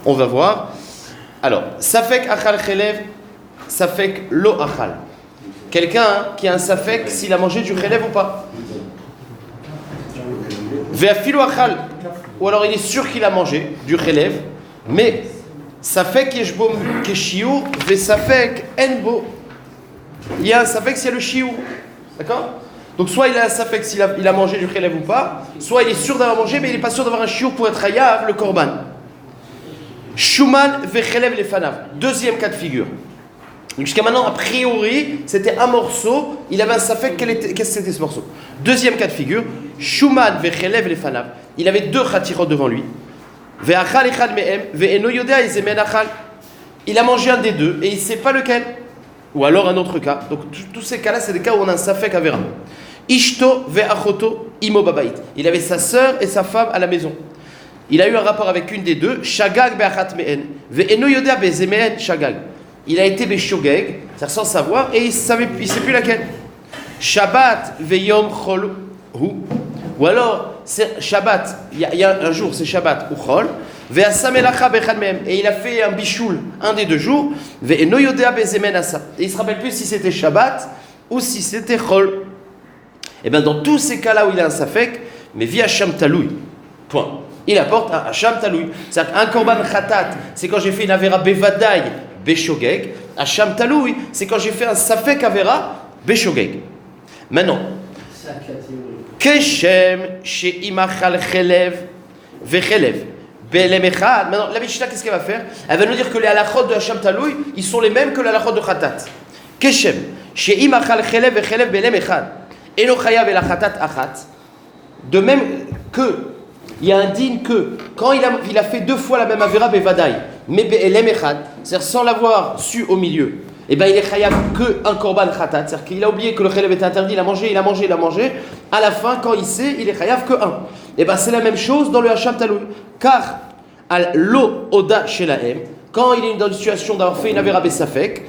On va voir. Alors, Safek Achal Chelev, Safek Lo Achal. Quelqu'un qui a un Safek s'il a mangé du Chelev ou pas. Ve'afilu Achal. Ou alors il est sûr qu'il a mangé du Chelev, mais Safek Yeshbo Keshiur, Ve'safek Enbo. Il y a un Safek s'il y a le Shiur. D'accord? Donc soit il a un Safek s'il a mangé du Chelev ou pas, soit il est sûr d'avoir mangé, mais il n'est pas sûr d'avoir un Shiur pour être Hayav, le Korban. Shuman Vechelev Lefanav. Deuxième cas de figure. Donc jusqu'à maintenant, a priori, c'était un morceau, il avait un Safek, qu'est-ce que c'était ce morceau? Deuxième cas de figure. Shuman Vechelev Lefanav. Il avait deux Khatirot devant lui. Ve'achal echad me'em, ve'eno yodea ezemen achal. Il a mangé un des deux et il ne sait pas lequel. Ou alors un autre cas. Donc tous ces cas-là, c'est des cas où on a un Safek Avera. Ishto ve'achoto imo babait. Il avait sa sœur et sa femme à la maison. Il a eu un rapport avec une des deux. Shagag be'achat me'en. Ve'eno yodea be'ezemen shagag. Il a été be'shogeg, c'est-à-dire sans savoir, et il ne sait plus laquelle. Shabbat ve'yom chol hu. Ou alors, c'est Shabbat, il y a un jour, c'est Shabbat ou Chol, et il a fait un bichoul un des deux jours, et il ne se rappelle plus si c'était Shabbat ou si c'était Chol. Et bien dans tous ces cas-là où il a un Safek, mais via Hacham Taloui, point. Il apporte un Hacham Taloui. C'est-à-dire qu'un Korban Khatat, c'est quand j'ai fait une Avera Bevadaï, Beshogeg. Hacham Taloui, c'est quand j'ai fait un Safek Avera, Beshogeg. Maintenant, Keshem she'imachal chelev vechelev belem echad. Maintenant, la Mishnah, qu'est-ce qu'elle va faire? Elle va nous dire que les halachot de Hacham Taloui, ils sont les mêmes que les halachot de Khatat. Keshem she'imachal chelev vechelev belem echad eno chayav el khatat achat. De même que il y a un din que quand il a fait deux fois la même avera bevadaï, mais belem echad, c'est-à-dire sans l'avoir su au milieu. Et bien il est chayav qu'un korban khatat, c'est-à-dire qu'il a oublié que le chelev était interdit, il a mangé, à la fin, quand il sait, il est chayav que un. Et bien c'est la même chose dans le Hacham Taloui, car al lo oda shelahem, quand il est dans une situation d'avoir fait une avera besafek,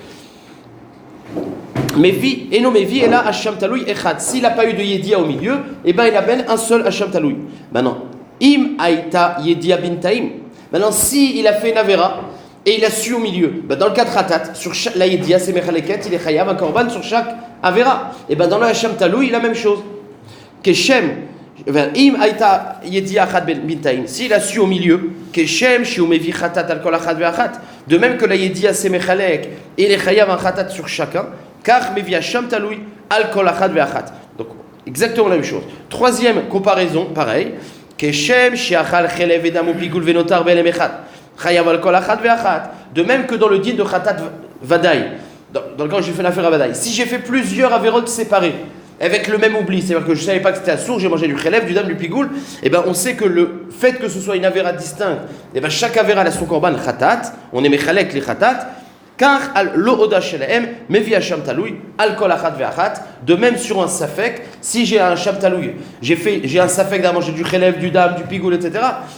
mevi, et non mevi, et là Hacham Taloui echad, s'il n'a pas eu de yedia au milieu, et bien il amène un seul Hacham Taloui. Maintenant, im aïta yedia bintaim, maintenant si il a fait une avera, et il a su au milieu. Ben dans le cas de Khatat, sur la Yedia, c'est Mechaleket, il est Chayav, un Korban sur chaque Avera. Et ben dans le Hacham Taloui, il a la même chose. Keshem, im aïta Yedia Achat bintaim, s'il a su au milieu, Keshem, shiumevi Khatat al kol Achat ve'achat, de même que la Yedia, c'est Mechalek, et il est Chayav, un Khatat sur chacun, car mevi Hacham Taloui al kol Achat ve'achat. Donc, exactement la même chose. Troisième comparaison, pareil. Keshem, shiachal chelev edam upigul venotar belem echad. De même que dans le din de Khatat Vadaï, dans le cas où j'ai fait l'affaire à Vadaï, si j'ai fait plusieurs avérotes séparées, avec le même oubli, c'est-à-dire que je ne savais pas que c'était un sourd, j'ai mangé du Khelev, du dam, du pigoul, et ben on sait que le fait que ce soit une avéra distincte, et ben chaque avéra a son korban Khatat, on est mechalek les Khatat, car al lo oda shelahem mevi hacham taloui al kol achat ve'achat. De même sur un safek, si j'ai un hacham taloui, j'ai un safek d'avoir mangé du chelev, du dam, du pigoul, etc.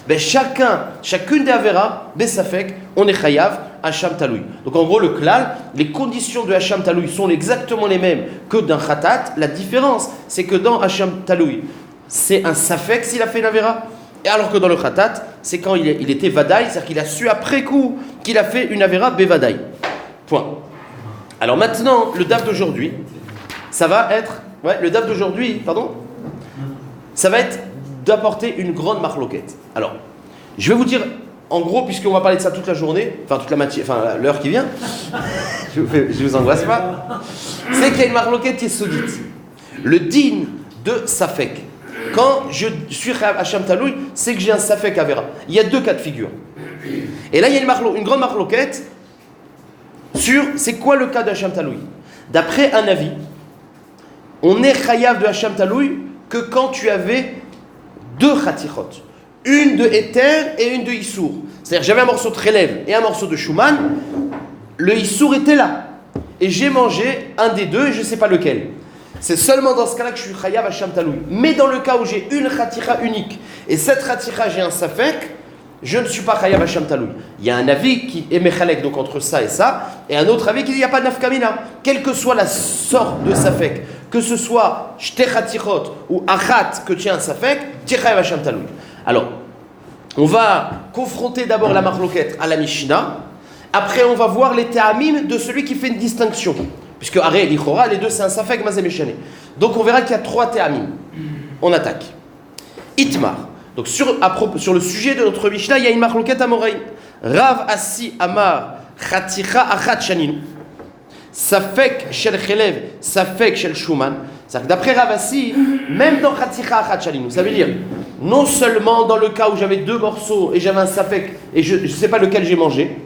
Ben chacune des avera des safek, on est chayav hacham taloui. Donc en gros le klal, les conditions de hacham taloui sont exactement les mêmes que d'un khatat. La différence, c'est que dans hacham taloui, c'est un safek s'il a fait une avera. Et alors que dans le khatat, c'est quand il était vadaï, c'est-à-dire qu'il a su après coup qu'il a fait une avera bevadaï. Point. Alors maintenant, le daf d'aujourd'hui, ça va être... le daf d'aujourd'hui, pardon, ça va être d'apporter une grande marloquette. Alors, je vais vous dire, en gros, puisqu'on va parler de ça toute la journée, l'heure qui vient, je vous angoisse pas, c'est qu'il y a une marloquette qui est saudite. Le din de Safek. Quand je suis Hacham Taloui, c'est que j'ai un Safek Avera. Il y a deux cas de figure. Et là, il y a une grande marloquette sur c'est quoi le cas de Hacham Taloui. D'après un avis, on est chayav de Hacham Taloui que quand tu avais deux chatichot, une de Éther et une de Issour. C'est-à-dire j'avais un morceau de Chelev et un morceau de Shuman, le Issour était là. Et j'ai mangé un des deux et je ne sais pas lequel. C'est seulement dans ce cas-là que je suis chayav Hacham Taloui. Mais dans le cas où j'ai une chaticha unique et cette chaticha j'ai un safek, je ne suis pas chayav Hacham Taloui. Il y a un avis qui est mechalek, donc entre ça et ça, et un autre avis qui dit il n'y a pas de nafkamina. Quelle que soit la sorte de safek, que ce soit shte chatichot ou achat que tu as un safek, tu es chayav Hacham Taloui. Alors, On va confronter d'abord la marloquette à la Mishnah. Après, on va voir les ta'amim de celui qui fait une distinction. Puisque Aré et Lichora, les deux, c'est un safek mazé méchané. Donc, on verra qu'il y a 3 ta'amim. On attaque. Itmar. Donc, sur le sujet de notre Mishnah, il y a une marloquette à Moreï. Rav Assi Amar Chaticha Achat Shaninu. Safek Shel Chelev, Safek Shel Shuman. C'est-à-dire que d'après Rav Assi, même dans Chaticha Achat Shaninu, ça veut dire non seulement dans le cas où j'avais 2 morceaux et j'avais un Safek et je ne sais pas lequel j'ai mangé,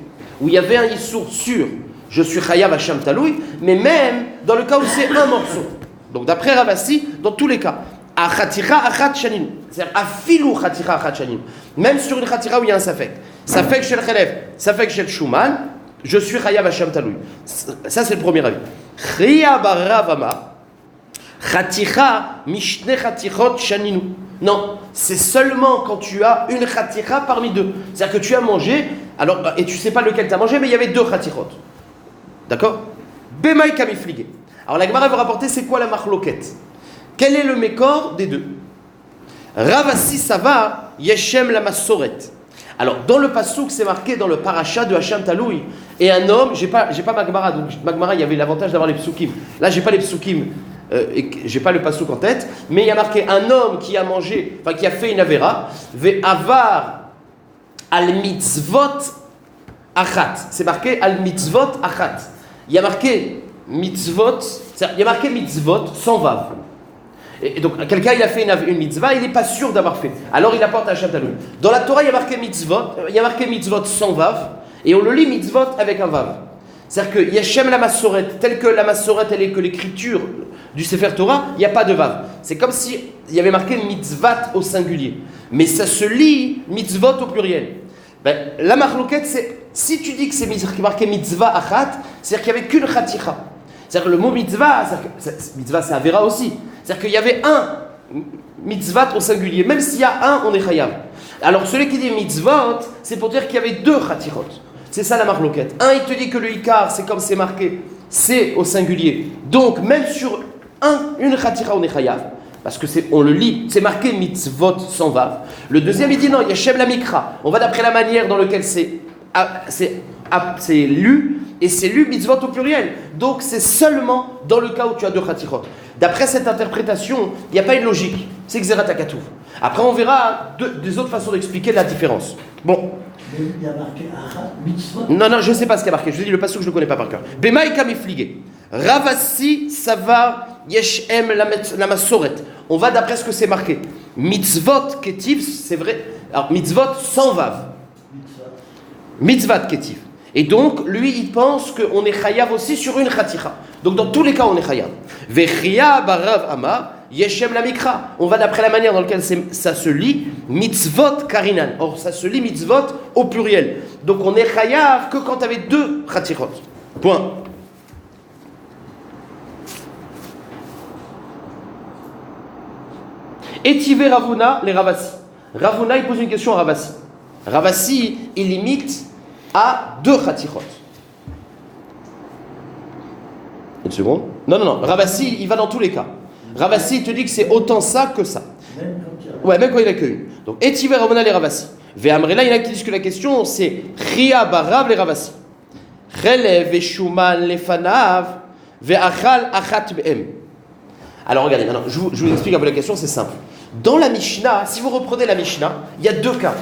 où il y avait un Issour sûr, je suis Chayav Hacham Taloui, mais même dans le cas où c'est un morceau. Donc d'après Rav Assi, dans tous les cas, à Chaticha Achat Shaninu, c'est-à-dire à Filou Chaticha Achat Shaninu, même sur une Chaticha où il y a un Safek, Safek Shel Chelev, Safek Shel Shuman, je suis Chayav Hacham Taloui. Ça c'est le premier avis. Chriya Barav Amar, Chaticha Mishne Chatichot Shaninu. Non, c'est seulement quand tu as une Chaticha parmi 2. C'est-à-dire que tu as mangé, alors, et tu ne sais pas lequel tu as mangé, mais il y avait 2 Chatichot. D'accord? Bemaï Kamifligé. Alors la Gemara veut rapporter c'est quoi la marloquette? Quel est le mécor des 2? Rav Assi Sava Yeshem la Masoret. Alors dans le pasouk c'est marqué dans le paracha de Hacham Taloui. Et un homme, j'ai pas Magmara, donc Magmara il y avait l'avantage d'avoir les psukim. Là j'ai pas les psukim. Et j'ai pas le pasouk en tête, mais il y a marqué un homme qui a mangé, enfin qui a fait une avera, ve'avar al mitzvot achat. C'est marqué al mitzvot achat. Il y a marqué mitzvot, il y a marqué mitzvot sans vav. Et donc quelqu'un il a fait une mitzvah, il n'est pas sûr d'avoir fait. Alors il apporte un chataloun. Dans la Torah il y a marqué mitzvot sans vav, et on le lit mitzvot avec un vav. C'est-à-dire que Yeshem la Massoret, tel que la Massoret elle est que l'écriture du Sefer Torah, il n'y a pas de vav. C'est comme si il y avait marqué mitzvat au singulier. Mais ça se lit mitzvot au pluriel. Ben, la marloquette, c'est, si tu dis que c'est marqué mitzvah achat, c'est-à-dire qu'il n'y avait qu'une chaticha. C'est-à-dire que le mot mitzvah, mitzvah c'est avera aussi. C'est-à-dire qu'il y avait un mitzvat au singulier. Même s'il y a un, on est chayav. Alors celui qui dit mitzvot, c'est pour dire qu'il y avait 2 chatichot. C'est ça la marloquette. Un, il te dit que le ikar, c'est comme c'est marqué, c'est au singulier. Donc, même sur une khatira, on est chayav. Parce que on le lit, c'est marqué mitzvot sans vav. Le deuxième, il dit non, Yeshem la mikra. On va d'après la manière dans laquelle c'est lu, et c'est lu mitzvot au pluriel. Donc, c'est seulement dans le cas où tu as 2 khatirot. D'après cette interprétation, il n'y a pas une logique. C'est Xerat HaKatuv. Après, on verra des autres façons d'expliquer la différence. Bon. Il y a marqué mitzvot. Non, je ne sais pas ce qu'il y a marqué. Je vous dis le passage que je ne le connais pas par cœur. Bemaï kamifligé. Ravasi savar yeshem la masoret. On va d'après ce que c'est marqué. Mitzvot ketiv, c'est vrai. Alors, mitzvot sans vav. Mitzvot ketiv. Et donc, lui, il pense qu'on est chayav aussi sur une chaticha. Donc, dans tous les cas, on est chayav. Vechia barav ama. Yeshem la mikra. On va d'après la manière dans laquelle ça se lit, mitzvot karinan. Or, ça se lit mitzvot au pluriel. Donc, on est chayav que quand tu avais 2 chatirot. Point. Étivé Ravuna, les Ravasi. Ravuna, il pose une question à Ravasi. Ravasi, il limite à 2 chatirot. Une seconde. Non. Ravasi, il va dans tous les cas. Ravasi, il te dit que c'est autant ça que ça. Même quand il a qu'une. Donc, Etiver Ravuna les Ravasi. Ve'amrela, il y en a qui disent que la question, c'est Ria Barav les Ravasi. Chelev ve'shuman lefanav ve'achal achat be'em. Alors, regardez, maintenant, je vous explique un peu la question, c'est simple. Dans la Mishnah, si vous reprenez la Mishnah, il y a 2 cas.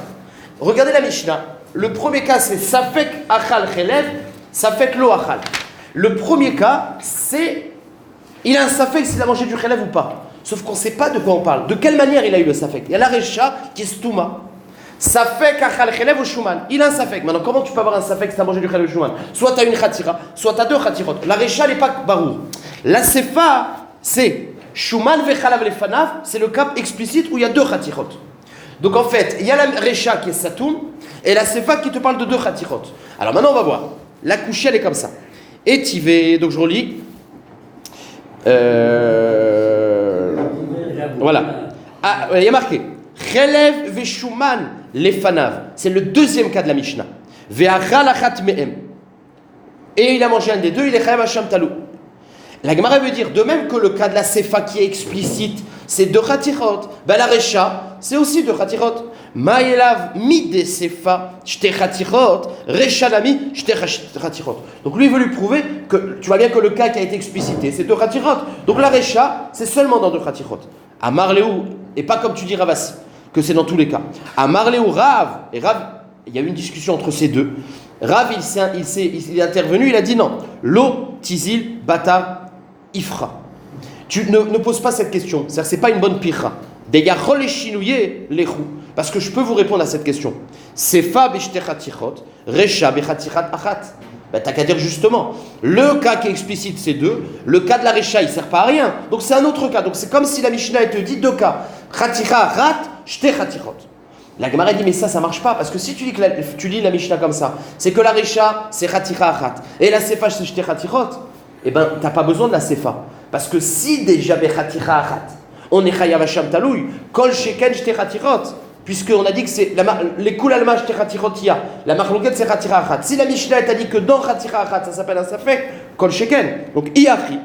Regardez la Mishnah. Le premier cas, c'est Safek achal chelev, Safek lo achal. Le premier cas, c'est il a un safek s'il a mangé du chelev ou pas. Sauf qu'on ne sait pas de quoi on parle. De quelle manière il a eu le safek? Il y a la recha qui est stouma. Safek achal chelev ou shuman. Il a un safek. Maintenant, comment tu peux avoir un safek si tu as mangé du chelev ou shuman? Soit tu as une khatira, soit tu as 2 khatirot. La recha n'est pas barour. La sefa, c'est shuman vechalav lefanav. C'est le cas explicite où il y a 2 khatirot. Donc en fait, il y a la recha qui est satoum et la sefa qui te parle de 2 khatirot. Alors maintenant, on va voir. La couchée, elle est comme ça. Étivé, donc je relis. Voilà. Ah, il y a marqué Chelev veshuman lefanav. C'est le deuxième cas de la Mishnah. Ve'achal achat me'em. Et il a mangé un des 2, il est chayav hacham talou. La Gemara veut dire, de même que le cas de la sefa qui est explicite, c'est 2 chatirot. Ben la recha, c'est aussi 2 chatirot. Maïlav mide sefa shte chatichot, reshalami shte chatichot. Donc lui il veut lui prouver que tu vois bien que le cas qui a été explicité, c'est deux chatichot. Donc la resha, c'est seulement dans deux chatichot. Amar Léou, et pas comme tu dis Ravasi, que c'est dans tous les cas. Amar Léou Rav, et Rav, il y a eu une discussion entre ces deux. Rav, il est intervenu, il a dit non. Lo tizil bata ifra. Tu ne poses pas cette question, c'est-à-dire c'est pas une bonne pira. Degachol eshinouye lechou. Parce que je peux vous répondre à cette question. Sefa b'shtechatichot, resha b'chatichat achat. Ben, t'as qu'à dire justement, le cas qui est explicite c'est deux, le cas de la resha il sert pas à rien. Donc c'est un autre cas. Donc c'est comme si la Mishnah elle te dit deux cas. Chaticha achat, shtechatichot. La Gemara dit mais ça marche pas parce que si tu lis la Mishnah comme ça, c'est que la resha c'est chaticha achat et la sefa c'est shtechatichot. Eh ben t'as pas besoin de la sefa. Parce que si déjà b'chaticha achat, on est chayav hasham talouy, kol sheken shtechatichot. Puisqu'on a dit que c'est les kul alma shtechatichot ya, la marloquette c'est chaticha achat. Si la Mishnah t'a dit que dans chaticha achat ça s'appelle un safek, kol sheken. Donc iachri,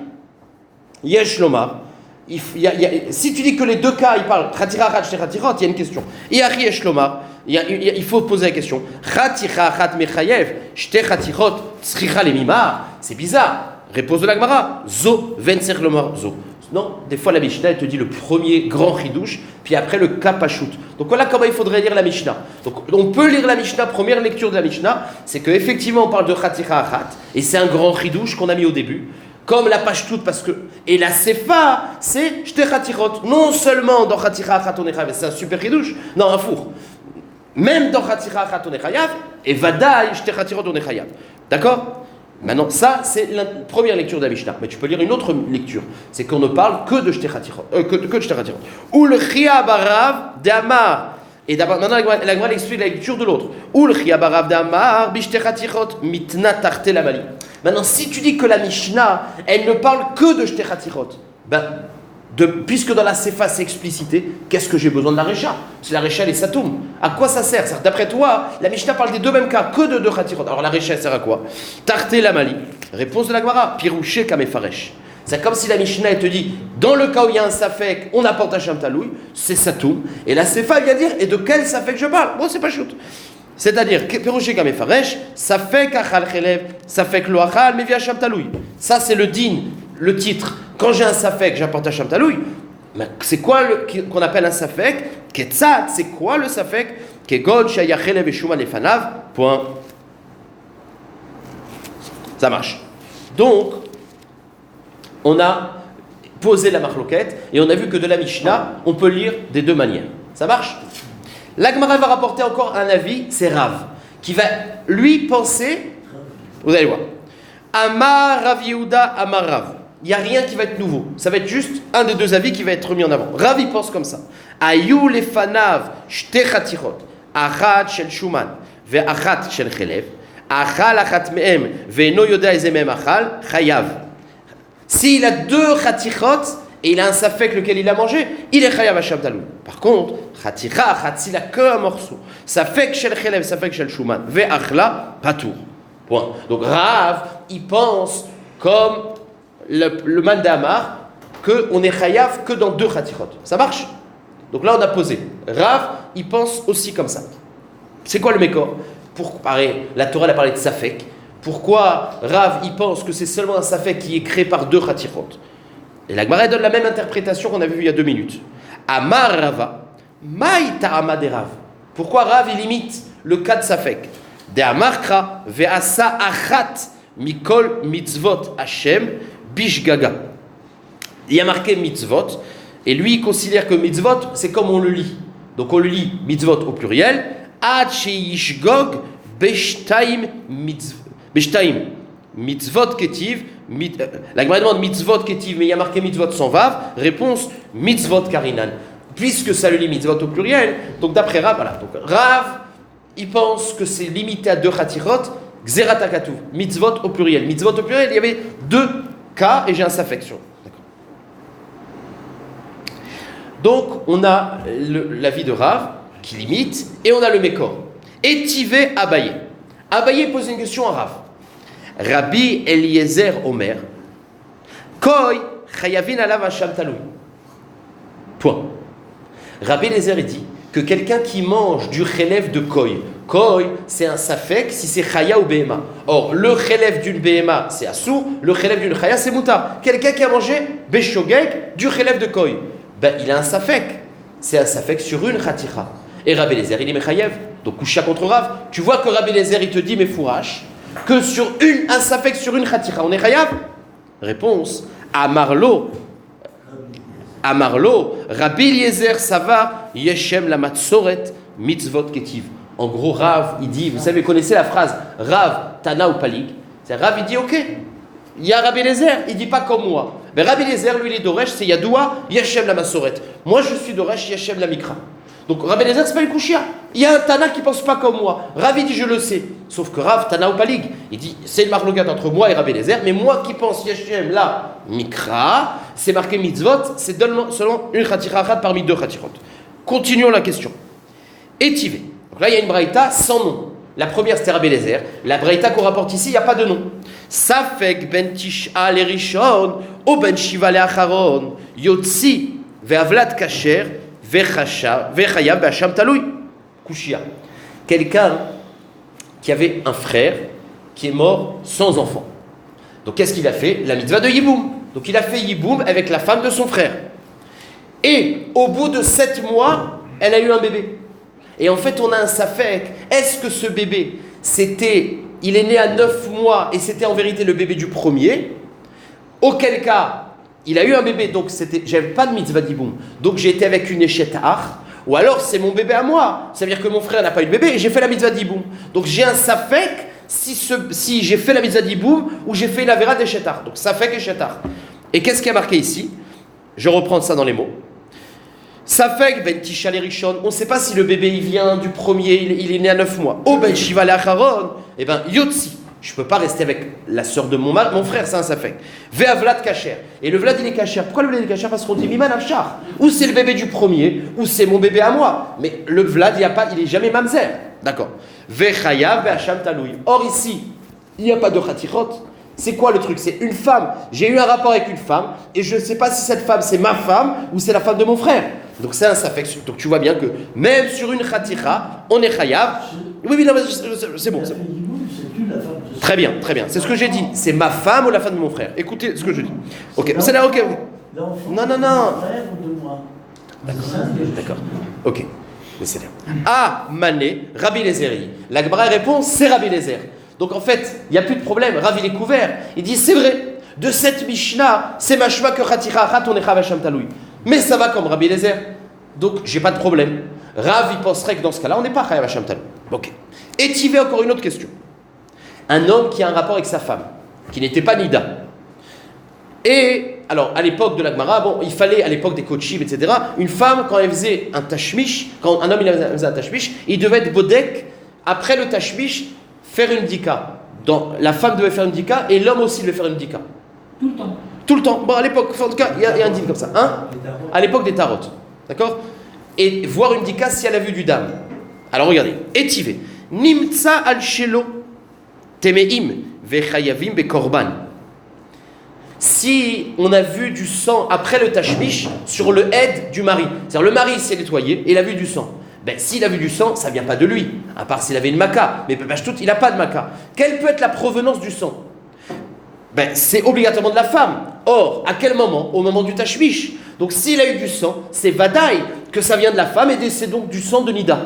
yesh lomar. Si tu dis que les deux cas ils parlent chaticha achat shtechatichot, il y a une question. Iachri yesh lomar. Il faut poser la question. Chaticha achat mechayev shtechatichot tzricha lemimar. C'est bizarre. Réponse de la Gemara. Zo venser lomar zo. Non, des fois la Mishnah elle te dit le premier grand chidouche, puis après le kapashut. Donc voilà comment il faudrait lire la Mishnah. Donc on peut lire la Mishnah, première lecture de la Mishnah, c'est qu'effectivement on parle de chaticha achat, et c'est un grand chidouche qu'on a mis au début, comme la pashtut, parce que, et la sefa, c'est shte chatichot. Non seulement dans chaticha achat on est chayav, c'est un super chidouche, non un four. Même dans chaticha achat on est chayav, et vadaï shte chatichot on est chayav. D'accord? Maintenant, ça, c'est la première lecture de la Mishnah. Mais tu peux lire une autre lecture. C'est qu'on ne parle que de shtechatichot. Que de shtechatichot. Ou le chia barav d'amar. Et d'abord, maintenant, la Gemara explique la lecture de l'autre. Ou le chia barav d'amar bishtechatichot mitna tarte la mali. Maintenant, si tu dis que la Mishnah, elle ne parle que de shtechatichot, puisque dans la Sefa c'est explicité, qu'est-ce que j'ai besoin de la Recha? C'est la Recha et les Satoum. À quoi ça sert? D'après toi, la Mishnah parle des deux mêmes cas, que de deux Khatirot. Alors la Recha elle sert à quoi? Tarté la Mali. Réponse de la Gemara, Pirouché Kamefaresh. C'est comme si la Mishnah elle te dit, dans le cas où il y a un Safek, on apporte un Shamtaloui, c'est Satoum. Et la Sefa elle vient dire, et de quel Safek je parle? Bon, c'est pas shoot. C'est-à-dire, Pirouché Kamefaresh, Safek Achal Chelev, Safek Lo Achal, mais via Shamtaloui. Ça c'est le din, le titre. Quand j'ai un safek, j'apporte un shamtaloui. C'est quoi qu'on appelle un safek? Ketzat, c'est quoi le safek? Kegod shayachelev eshuman lefanav. Point. Ça marche. Donc, on a posé la marloquette et on a vu que de la Mishnah, on peut lire des deux manières. Ça marche? La Gemara va rapporter encore un avis, c'est Rav, qui va lui penser. Vous allez voir. Amar Rav Yehuda, Amar Rav. Il n'y a rien qui va être nouveau. Ça va être juste un des deux avis qui va être remis en avant. Rav, il pense comme ça. Ayu lefanav shte chatichot. Achat shel shuman. Ve achat shel chelev. Achal achat mehem. Ve no yoda eze mehem achal. Chayav. S'il a deux chatichot et il a un safek lequel il a mangé, il est chayav hasham talou. Par contre, chaticha achat, s'il a qu'un morceau. Safek shel chelev, safek shel shuman. Ve achla, patour. Point. Donc Rav, il pense comme le man d'Amar, qu'on est chayav que dans deux chatichot. Ça marche? Donc là, on a posé. Rav, il pense aussi comme ça. C'est quoi le mékor? Pareil, la Torah, elle a parlé de safek. Pourquoi Rav, il pense que c'est seulement un safek qui est créé par deux chatichot? Et la Gemara donne la même interprétation qu'on a vue il y a 2 minutes. Amar Rava, maï ta'ama de Rav. Pourquoi Rav, il limite le cas de safek? De Amar Kra, ve'asa achat mikol mitzvot Hashem, Bishgaga. Il y a marqué mitzvot, et lui il considère que mitzvot c'est comme on le lit. Donc on le lit mitzvot au pluriel, ad sheishgog beshtaim mitzvot ketiv. La Gemara demande mitzvot ketiv, mais il y a marqué mitzvot sans vav. Réponse mitzvot karinan. Puisque ça le lit mitzvot au pluriel, donc d'après Rav, voilà. Donc Rav, il pense que c'est limité à deux chatichot, xerat hakatuv, mitzvot au pluriel. Mitzvot au pluriel, il y avait deux cas et j'ai un saffection. Donc on a l'avis de Rav qui limite et on a le mékor. Etivé Abaye. Abaye pose une question à Rav. Rabbi Eliezer Omer. Koi chayavin alav hasham talui. Point. Rabbi Eliezer dit que quelqu'un qui mange du chélèv de koy, koy, c'est un safek si c'est chaya ou behema. Or, le chélèv d'une behema, c'est assour, le chélèv d'une chaya, c'est moutar. Quelqu'un qui a mangé beshogeg du chélèv de koy, ben il a un safek. C'est un safek sur une chaticha. Et Rabbi Eliezer, il est mechayev. Donc, Kusha contre Rav. Tu vois que Rabbi Eliezer, il te dit, mais fourrache, que sur un safek sur une chaticha, on est chayav? Réponse, Amarlo, Rabbi Eliezer Sava, Yeshem la matzoret, mitzvot ketiv. En gros, Rav, il dit, vous savez, vous connaissez la phrase Rav, Tana ou Palig. C'est Rav, il dit, ok, il y a Rabbi Eliezer, il dit pas comme moi. Mais Rabbi Eliezer, lui, il est Doresh, c'est Yadoua, Yeshem la matzoret. Moi, je suis Doresh, Yeshem la mikra. Donc Rabbi Eliezer, c'est pas une kushia. Il y a un Tana qui pense pas comme moi. Rav, il dit, je le sais. Sauf que Rav, Tana ou Palig, il dit, c'est une marloquette entre moi et Rabbi Eliezer, mais moi qui pense Yeshem la mikra, c'est marqué mitzvot, c'est selon une chaticha parmi deux chatichot. Continuons la question. Étivé. Donc là, il y a une braïta sans nom. La première, c'était Rabbi Eliezer. La braïta qu'on rapporte ici, il n'y a pas de nom. Safek ben tish'a le rishon, ou ben shiva le acharon, yotzi ve'avlat kasher, ve'chayav be'asham taloui. Kushia. Quelqu'un qui avait un frère qui est mort sans enfant. Donc qu'est-ce qu'il a fait? La mitzvah de Yiboum. Donc il a fait Yiboum avec la femme de son frère. Et au bout de 7 mois, elle a eu un bébé. Et en fait, on a un safek. Est-ce que ce bébé, il est né à 9 mois et c'était en vérité le bébé du premier? Auquel cas, il a eu un bébé, donc j'avais pas de mitzvah d'Yiboum. Donc j'ai été avec une échette ar. Ou alors c'est mon bébé à moi. Ça veut dire que mon frère n'a pas eu de bébé et j'ai fait la mitzvah d'Yiboum. Donc j'ai un safek si j'ai fait la mitzvah d'Yiboum ou j'ai fait la vera d'échette ar. Donc safek échette ar. Et qu'est-ce qui a marqué ici? Je reprends ça dans les mots. Safek ben tisha le rishon. On ne sait pas si le bébé il vient du premier, il est né à 9 mois. Oh ben shiva le acharon. Eh ben yotzi. Je ne peux pas rester avec la sœur de mon frère, c'est un safek. Ve'avlat kasher. Et le vlad il est kasher. Pourquoi le vlad il est kasher? Parce qu'on dit miman afshar. Ou c'est le bébé du premier, ou c'est mon bébé à moi. Mais le vlad il est jamais mamzer. D'accord. Ve'chayav ve'asham taloui. Or ici, il n'y a pas de chatichot. C'est quoi le truc? C'est une femme. J'ai eu un rapport avec une femme et je ne sais pas si cette femme c'est ma femme ou c'est la femme de mon frère. Donc c'est un safek. Donc tu vois bien que même sur une chaticha, on est chayav. Oui, non, c'est bon. Très bien. C'est ce que j'ai dit. C'est ma femme ou la femme de mon frère. Écoutez ce que je dis. Ok, c'est là, ok. Non. D'accord. Ok. C'est là. Ah, Mané, Rabbi Eliezer. La Gemara répond, c'est Rabbi Eliezer. Donc en fait, il n'y a plus de problème. Rav, il est couvert. Il dit, c'est vrai, de cette Mishnah, c'est machma que Chaticha Achat, on est Chavasham Taloui. Mais ça va comme Rabbi Eliezer. Donc, j'ai pas de problème. Rav, il penserait que dans ce cas-là, on n'est pas Chavasham Taloui. Ok. Étivé, encore une autre question. Un homme qui a un rapport avec sa femme, qui n'était pas Nida. Et, alors, à l'époque de la Gemara, il fallait, à l'époque des Kotchim, etc., une femme, quand elle faisait un tashmish, quand un homme il faisait un tashmish, il devait être bodek, après le tashmish, faire une dika. La femme devait faire une dika et l'homme aussi devait faire une dika. Tout le temps. Bon, à l'époque, en tout cas, il y a un deal comme ça. Hein? À l'époque des tarot. D'accord? Et voir une dika si elle a vu du dame. Alors regardez. Étivé. Nimtsa al shelo temeim vechayavim be korban. Si on a vu du sang après le tashmish sur le head du mari, c'est-à-dire le mari s'est nettoyé et il a vu du sang. Ben, s'il a vu du sang, ça ne vient pas de lui, à part s'il avait une maca. Mais il n'a pas de maca. Quelle peut être la provenance du sang? Ben, c'est obligatoirement de la femme. Or, à quel moment? Au moment du tashmish. Donc, s'il a eu du sang, c'est vadaï que ça vient de la femme et c'est donc du sang de Nida,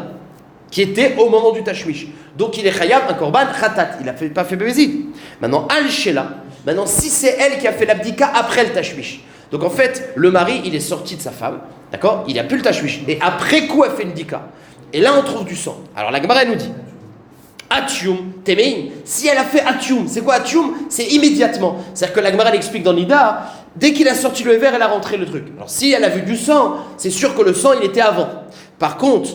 qui était au moment du tashmish. Donc, il est chayab, un korban, khatat. Il n'a pas fait bézid. Maintenant, al-shela. Maintenant, si c'est elle qui a fait l'abdika après le tashmish. Donc, en fait, le mari, il est sorti de sa femme. D'accord? Il n'a plus le tashmish. Et après coup, elle fait une dika. Et là, on trouve du sang. Alors, la Gemara, elle nous dit Atium, temein. Si elle a fait Atium, c'est quoi Atium? C'est immédiatement. C'est-à-dire que la Gemara, elle explique dans Nida, dès qu'il a sorti le verre, elle a rentré le truc. Alors, si elle a vu du sang, c'est sûr que le sang, il était avant. Par contre,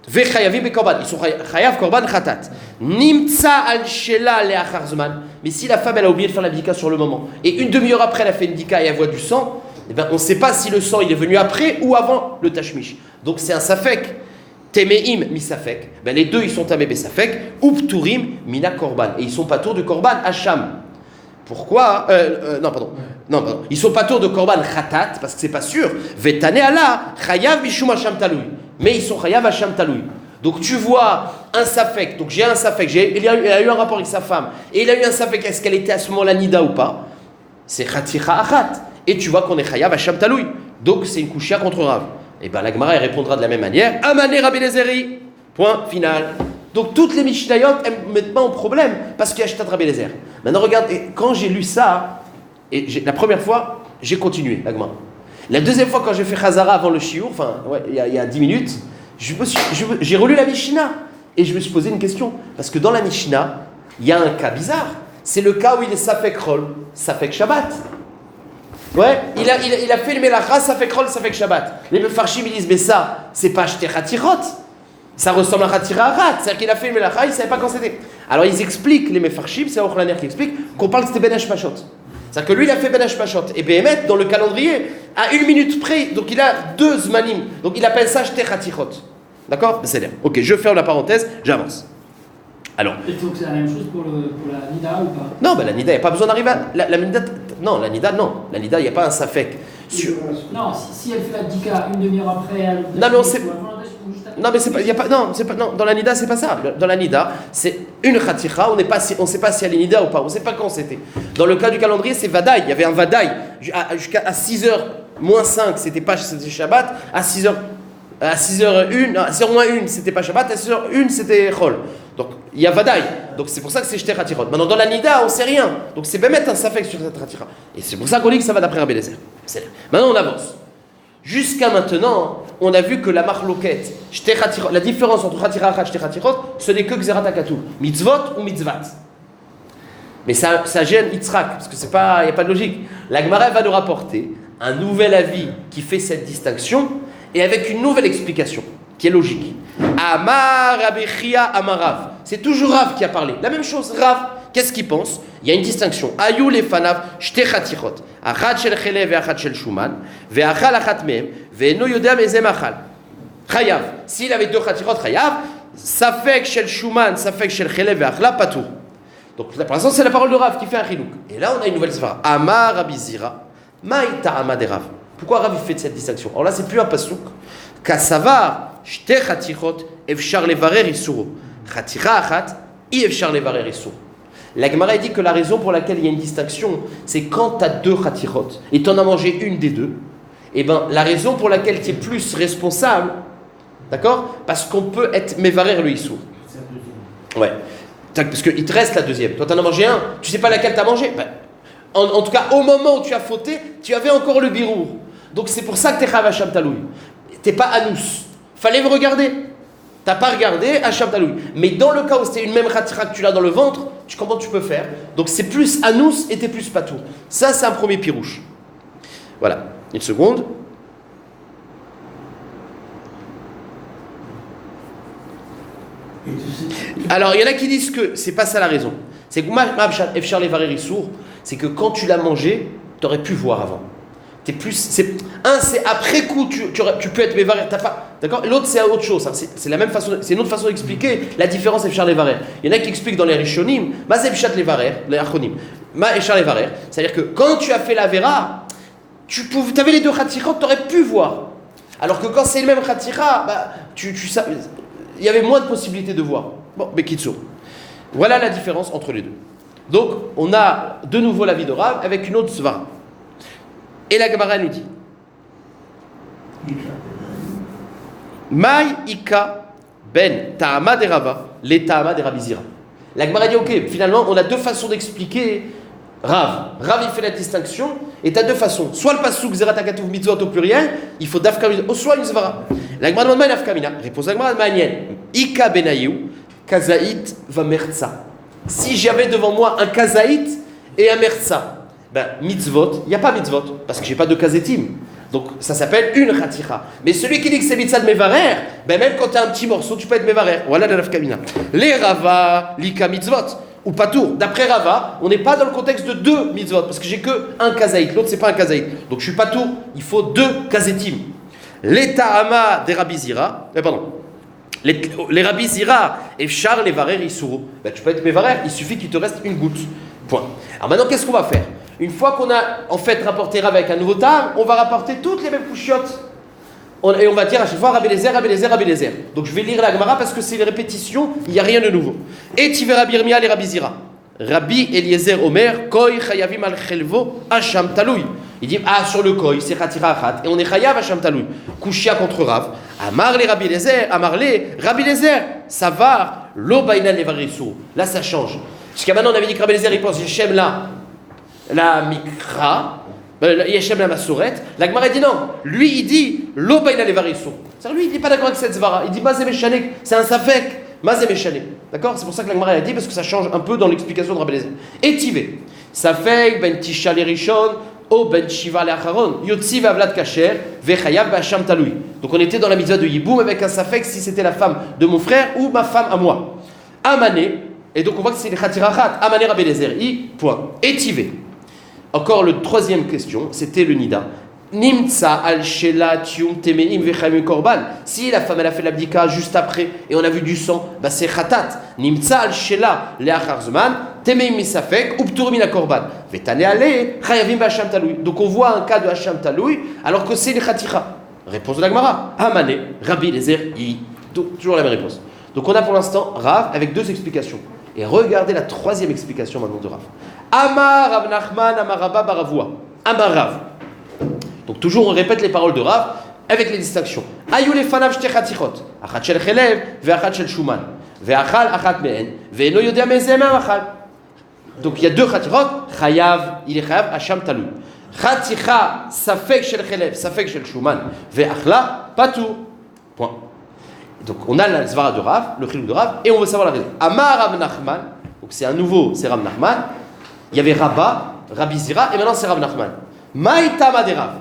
Vechayavim be korban. Ils sont chayav korban khatat. Nimtsa al shela le'achar zman. Mais si la femme, elle a oublié de faire la dika sur le moment, et une demi-heure après, elle a fait une dika et elle voit du sang, eh ben, on ne sait pas si le sang il est venu après ou avant le tashmish. Donc c'est un safek. Temeim mi safek. Ben, les deux ils sont tamé be safek. Upturim mina korban. Et ils sont pas tours de korban hacham. Pourquoi Non, pardon. Ils sont pas tours de korban khatat parce que c'est pas sûr. Vetane ala chayav mishum hacham taloui. mais ils sont chayav Hacham Taloui. Donc tu vois un safek, donc j'ai un safek, il a eu un rapport avec sa femme, et il a eu un safek, est-ce qu'elle était à ce moment-là nida ou pas? C'est Khaticha Achat. Et tu vois qu'on est chayav Hacham Taloui. Donc c'est une couchia contre Rav. Et bien la Gemara elle répondra de la même manière. Amane Rabbi Elezeri. Point final. Donc toutes les Mishnayot elles ne mettent pas en problème parce qu'il y a Shtat Rabbi Elezer. Maintenant regarde, quand j'ai lu ça, la première fois, j'ai continué la Gemara. La deuxième fois quand j'ai fait Chazara avant le Shiur, enfin il y a 10 minutes, j'ai relu la Mishnah et je me suis posé une question. Parce que dans la Mishnah, il y a un cas bizarre. C'est le cas où il est Safek Rol, Safek Shabbat. Ouais, il a fait le Melacha, Safek Rol, Safek Shabbat. Les Mefarshim ils disent, mais ça, c'est pas acheter Khatirot. Ça ressemble à Khatira Arat. C'est-à-dire qu'il a fait le Melacha, il ne savait pas quand c'était. Alors ils expliquent, les Mefarshim, c'est Ochlaner qui explique, qu'on parle que c'était Ben Hashpashot. C'est-à-dire que lui, il a fait Ben Hashpashot. Et Behemet, dans le calendrier, à 1 minute près, donc il a 2 Zmanim. Donc il appelle ça acheter Khatirot. D'accord? C'est-à-dire, ok, je ferme la parenthèse, j'avance. Alors. Il faut que c'est la même chose pour la Nida ou pas? Non, ben la Nida, il n'y a pas besoin d'arriver à. La Nida, non, la Nida, non. La Nida, il n'y a pas un Safek. Non, si elle fait la Dika une demi-heure après, elle. Non, mais on sait. Non, mais c'est pas. Il y a pas. Non, c'est pas. Non, dans la Nida, c'est pas ça. Dans la Nida, c'est une Khaticha, on ne sait pas si elle est Nida ou pas. On ne sait pas quand c'était. Dans le cas du calendrier, c'est Vadaï. Il y avait un Vadaï. Jusqu'à 6h moins 5, c'était Shabbat. À 6h. À 6h01, à 6h-1, c'était pas Shabbat, à 6h01, c'était Chol. Donc, il y a Vadaï. Donc, c'est pour ça que c'est Shter Khatirot. Maintenant, dans la Nida, on sait rien. Donc, c'est Bémet un Safek sur cette Khatira. Et c'est pour ça qu'on dit que ça va d'après Rabbi Eliezer. Maintenant, on avance. Jusqu'à maintenant, on a vu que la marloquette, la différence entre Khatira Achat et Shter Khatirot, ce n'est que Gzerat HaKatuv. Mitzvot ou mitzvat. Mais ça gêne Yitzhak, parce que il n'y a pas de logique. La Gemara va nous rapporter un nouvel avis qui fait cette distinction, et avec une nouvelle explication, qui est logique. Amar Rabbi Chia Amar Rav. C'est toujours Rav qui a parlé. La même chose, Rav, qu'est-ce qu'il pense? Il y a une distinction. Ayu lefanav shte khatirot. Achat shel chelev ve achat shel shuman. Ve achal achat mehem. Ve eno yodea mezem achal. Chayav. S'il avait 2 khatirot, chayav. Safek shel shuman, safek shel chelev ve achla patou. Donc pour l'instant, c'est la parole de Rav qui fait un chilouk. Et là, on a une nouvelle svara. Amar Rabbi Zira. Maïta Amad Rav. Pourquoi Rav fait cette distinction? Alors là, c'est plus un pasouk. Kassavar, shte chatichot, efshar levarer isuro. Chatira achat, i efshar levarer isuro. La Gemara dit que la raison pour laquelle il y a une distinction, c'est quand tu as 2 chatichot et tu en as mangé une des 2, et ben la raison pour laquelle tu es plus responsable, d'accord? Parce qu'on peut être mevarer le isuro. Ouais. Parce qu'il te reste la deuxième. Toi, tu en as mangé un, tu sais pas laquelle tu as mangé. Ben, en tout cas, au moment où tu as fauté, tu avais encore le birour. Donc c'est pour ça que tu es Chayav Hacham Taloui. Tu n'es pas Anous. Fallait me regarder. Tu n'as pas regardé Hacham Taloui. Mais dans le cas où c'était une même Khatira que tu l'as dans le ventre, comment tu peux faire? Donc c'est plus Anous et tu es plus Patou. Ça, c'est un premier pirouche. Voilà. Une seconde. Alors, il y en a qui disent que c'est pas ça la raison. C'est que Efshar Levarer Issour, c'est que quand tu l'as mangé, tu aurais pu voir avant. T'es plus, c'est après coup, tu peux être Mevarer, t'as pas, d'accord? L'autre, c'est autre chose. Hein. C'est la même façon, c'est une autre façon d'expliquer la différence Efshar Levarer. Il y en a qui expliquent dans les Rishonim, Ma Efshar Levarer, les Achonim, Ma Efshar Levarer, c'est-à-dire que quand tu as fait la Vera, tu avais les 2 Khatirot, tu aurais pu voir. Alors que quand c'est le même Khatira, bah, il y avait moins de possibilités de voir. Bon, Bekitsu. Voilà la différence entre les deux. Donc, on a de nouveau l'avis de Rav avec une autre svara. Et la Gemara nous dit Maï Ika Ben Ta'ama de Rava, les Ta'ama de Rabbi Zira. La Gemara dit ok, finalement, on a 2 façons d'expliquer Rav. Rav, il fait la distinction, et tu as 2 façons. Soit le pasuk Zerat HaKatuv mitzvot au pluriel, il faut dafkamina, ou soit une svara. La Gemara demande dafkamina. Réponse la Gemara manienne Ika Ben Ayou, Kazaït va mertsa. Si j'avais devant moi un Kazaït et un mertsa, ben, mitzvot, il n'y a pas mitzvot, parce que je n'ai pas de kazetim. Donc ça s'appelle une khatira. Mais celui qui dit que c'est mitzvah de mevarer, ben même quand tu as un petit morceau, tu peux être mevarer. Voilà la nafkamina. Les rava, lika mitzvot, ou patour. D'après Rava, on n'est pas dans le contexte de 2 mitzvot, parce que j'ai que un kazaït, l'autre c'est pas un kazaït. Donc je suis patour, il faut 2 kazetim. Les ta'ama des Rabbi Zira, pardon. Les Rabbi Zira, efshar levarer isuru. Ben tu peux être mevarer, il suffit qu'il te reste une goutte. Point. Alors maintenant, qu'est-ce qu'on va faire? Une fois qu'on a en fait rapporté Rav avec un nouveau tam, on va rapporter toutes les mêmes couchiottes. Et on va dire à chaque fois Rabbi Eliezer, Rabbi Eliezer, Rabbi Eliezer. Donc je vais lire la Gemara parce que c'est les répétitions, il n'y a rien de nouveau. Et Tive Rabbi Yirmiyah et Rabbi Zira. Rabbi Eliezer Omer, Koi Chayavim al Chelvo Hacham Taloui. Il dit, sur le Koi, c'est Khatira Achat, et on est Chayav Hacham Taloui. Kushia contre Rav. Amar les Rabbi Eliezer, Amar les Rabbi Eliezer, Savar, Lo Bainan Levarisou. Là ça change. Jusqu'à maintenant on avait dit que Rabbi Eliezer il pense Yeshem la Mikra. Yeshem la Masoret, la Gemara dit non, lui il dit Lo Baina Levarisou. C'est-à-dire lui il n'est pas d'accord avec cette Zvara, il dit Mazé Meshanek, c'est un Safek, Mazé Meshanek. D'accord? C'est pour ça que la Gemara a dit, parce que ça change un peu dans l'explication de Rabbi Eliezer. Et Tivé, Safek, Ben Tisha le Rishon, O Ben Shiva le Acharon, Yotzi Vavlat Kacher, Vechayav Bacham Taloui. Donc on était dans la mitzvah de Yiboum avec un Safek si c'était la femme de mon frère ou ma femme à moi. Amané, et donc on voit que c'est le Khatirachat, Amané Rabbi Eliezer, point. Et Tivé. Encore le troisième question, c'était le Nida. Nimtsa al shela tium temeim vechayim korban. Si la femme elle a fait l'abdika juste après et on a vu du sang, bah c'est khatat. Nimtsa al shela leachar zman temeim misafek uptur min korban. Vetane ale chayavim b'hasham taloui. Donc on voit un cas de hasham taloui alors que c'est les khatira. Réponse de la Gemara. Hamane Rabbi Eliezer i. Toujours la même réponse. Donc on a pour l'instant Rav avec deux explications. Et regardez la troisième explication maintenant de Rav. Amar Rav Nachman, Amar Rabba Baravua. Amar Rav. Donc toujours on répète les paroles de Rav avec les distinctions. Ayu lefanav shte chatichot. Achat shel chelev ve'achat shel shuman. Ve'achal achat me'en. Ve'eno yodea mezeh me'achal. Donc il y a deux chatichot. Chayav, il est chayav, hasham talou. Chaticha safek shel chelev, safek shel shuman. Ve'achla patou. Point. Donc on a la zvara de Rav, le chilou de Rav, et on veut savoir la raison. Amar Rav Nachman. Donc c'est un nouveau, c'est Rav Nachman. Il y avait Rabba, Rabbi Zira, et maintenant c'est Rav Nachman. Maïtama de Rav.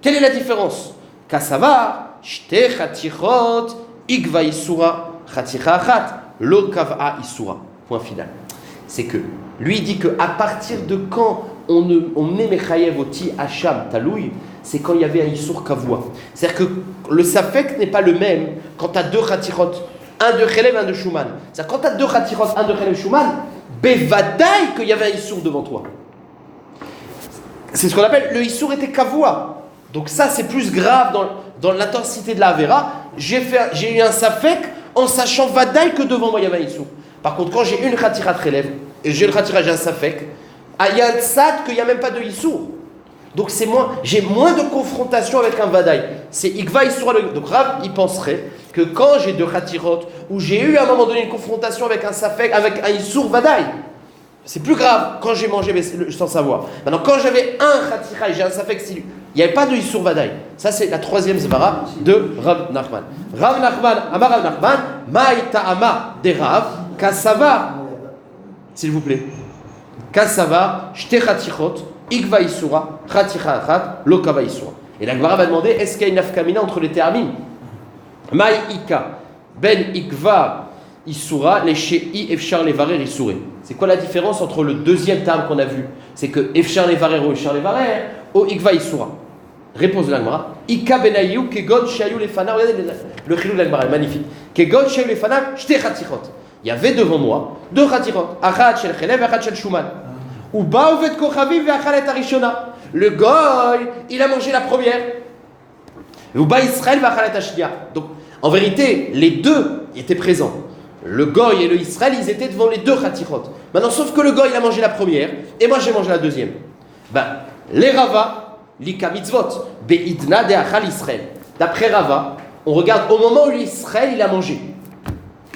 Quelle est la différence? Kasava, shte chatichot, igva isura, chaticha achat, lo kav'a isura. Point final. C'est que lui dit que à partir de quand on met mechayev oti hacham taloui, c'est quand il y avait un isur kavua. C'est-à-dire que le safek n'est pas le même quand tu as deux chatichot, un de chelev, un de shuman. C'est-à-dire quand tu as deux chatichot, un de chelev, shuman, bevadaï qu'il y avait un isur devant toi. C'est ce qu'on appelle le issour était kavua. Donc ça c'est plus grave dans l'intensité de la Avera. J'ai eu un safek en sachant vadaï que devant moi il y avait un issour. Par contre quand j'ai une khatira relève et j'ai une khatira j'ai un safek, il y a un tzad qu'il n'y a même pas de issour. Donc j'ai moins de confrontation avec un vadaï. C'est ikva issour. Donc Rav il penserait que quand j'ai deux khatirot ou j'ai eu à un moment donné une confrontation avec un safek, avec un issour vadaï, c'est plus grave quand j'ai mangé sans savoir. Maintenant, quand j'avais un khatira et j'ai un safek, il n'y avait pas de Yissur Vadaï. Ça, c'est la troisième zvara de Rav Nachman. Rav Nachman, Amar Rav Nachman, Maïta Ama de Rav, Kassava, s'il vous plaît. Kassava, Shte Khatichot, Ikva Yissura, Khaticha Achat, Lokava Yissura. Et la Gemara va demander est-ce qu'il y a une nafkamina entre les termines? Maïka, Ben Ikva Yissura, les Shei Efchar Levarer Yissuré. C'est quoi la différence entre le deuxième terme qu'on a vu? C'est que Efchar Levarer ou Efchar Levarer, ou Ikva Yissura. Réponse de la Gemara. Ika Benayu, Kegon Shayu Lefana. Regardez le chilou de la Gemara, magnifique. Kegon Shayu Lefana, Shte Khatichot. Il y avait devant moi deux Khatichot. Achat Shel Chelev, Achat Shel Shuman. Ou Baouvet Kochavim, Ve'achalet Arishona. Le Goy, il a mangé la première. Ou Ba Israël, Ve'achalet Ashnia. Donc, en vérité, les deux étaient présents. Le Goy et le Israël, ils étaient devant les deux Khatichot. Maintenant, sauf que le Goy, il a mangé la première, et moi, j'ai mangé la deuxième. Les Rava, l'Ika Mitzvot, Be'idna de Achal Israël. D'après Rava, on regarde au moment où l'Israël, il a mangé.